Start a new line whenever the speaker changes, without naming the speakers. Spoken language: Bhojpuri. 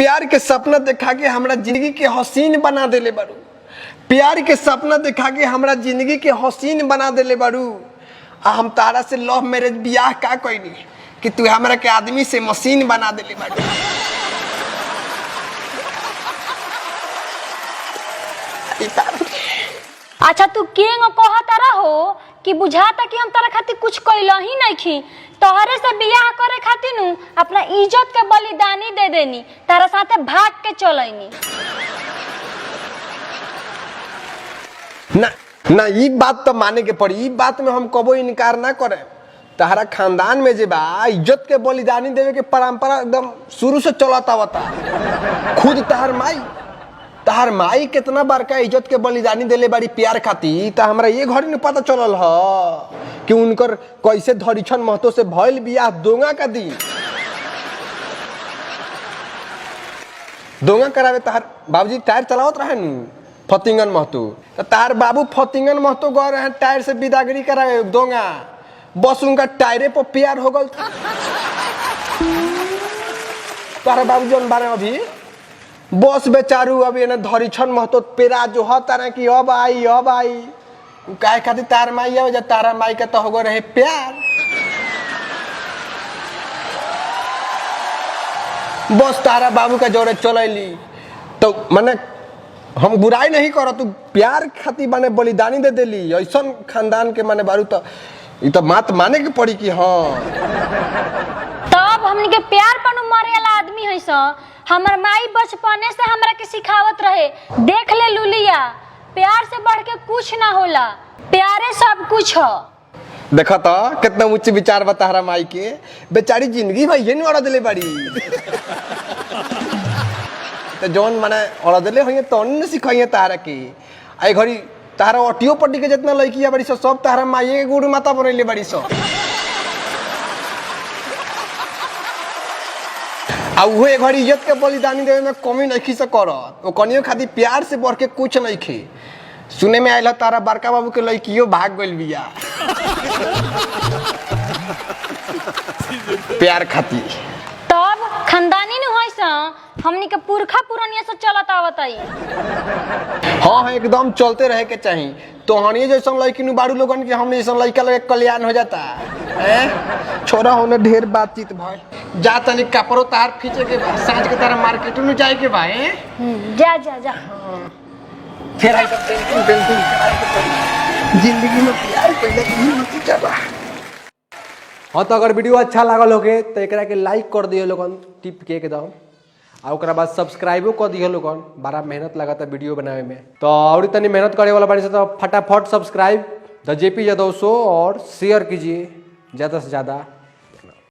प्यार के सपना देखा के हमरा जिंदगी के हसीन बना देले बारू। प्यार के सपना देखा के हमरा जिंदगी के हसीन बना देले बारू। आ हम तारा से लव मैरिज बियाह का कइनी कि तू हमरा के आदमी से मशीन बना देले बारू।
अच्छा तू केंग कहता रहो कि बुझाता कि हम तारा खातिर कुछ कइला ही नहीं खी। तोहरे से बियाह करे खातिर नु अपना इज्जत के बलिदानी दे देनी, तारा साथे भाग के चलैनी।
ना ना ई बात तो माने के पड़ी। ई बात में हम कबो इनकार ना करे। तहरा खानदान में जे बा इज्जत के बलिदानी देवे के परंपरा एकदम शुरू से चलता आवता। खुद तहर माई कितना बड़का इज्जत के बलिदानी देले बाड़ी प्यार खातिर। त हमरा ये घड़ी में पता चलल ह कि उनकर कैसे धरिछन महतो से भइल बियाह दोंगा का दी। दोंगा करावे तहर बाबूजी टायर चलावत रहे नु फतिंगन महतो। तो तहर बाबू फतिंगन महतो गए रहे टायर से विदागरी करावे दोंगा। बस उनका टायरे पर प्यार हो गल। तहर बाबू जन बारे अभी बस बेचारू अभी एने धरिछन महतो पेरा जो ह तारा कि अब आई काहे खातिर तार माई आवे। तारा माई का तो हो रहे प्यार। बस तारा बाबू का जोरे चलैली तो माने हम बुराई नहीं करो। तू प्यार खातिर माने बलिदानी दे देली ऐसन खानदान के माने बारू। तो ई तो मात माने के पड़ी कि हाँ
तब हमनी के प्यार पर मरे वाला आदमी है सा। हमर माई बचपने से हमरा के सिखावत रहे, देख ले लुलिया प्यार से बढ़ के कुछ ना होला, प्यारे सब कुछ ह।
देखा तो कितना उच्च विचार बता रहा माई के। बेचारी जिंदगी भाई ये नहीं उड़ा दिले बाड़ी। तो जौन माने उड़ा दिले होइए तो न सिखाइए तारा के। आई घड़ी तारा ऑटियो पट्टी के जितना लड़कियां बड़ी सब तारा माई के गुरु माता बनैले बड़ी सब। आ उहे घड़ी इज्जत के बलिदानी देवे में कमी नहीं से करत। ओ कनियो खातिर प्यार से बढ़ के कुछ नहीं खे। सुने में आइल तारा बड़का बाबू के लड़कियों भाग गइल बिया प्यार खातिर।
तब खानदानी न होई सा हमनी के पुरखा पुरानिया से चलत आवत आई।
हाँ एकदम चलते रहे के चाहिए। तो हनिए जैसा लड़की नु बारू लोगन के हमने जैसा लड़का लगे कल्याण हो जाता है। छोरा होने ढेर बातचीत भाई जा तनी कपड़ो तार खींचे के बाद सांझ के तारा मार्केट में जाए के भाई।
जा जा जा
फिर आई सब जिंदगी में प्यार पहले ही मत चला। हाँ तो अगर वीडियो अच्छा लागल होगे तो एकरा के लाइक कर दियो लोगन टिप के एकदम। आ ओकरा बाद सब्सक्राइबो कर दियो लोगन। बड़ा मेहनत लगाता वीडियो बनावे में। तो और तनी मेहनत करे वाला बानी से तो फटाफट सब्सक्राइब द जेपी यादव शो और शेयर कीजिए ज़्यादा से ज़्यादा।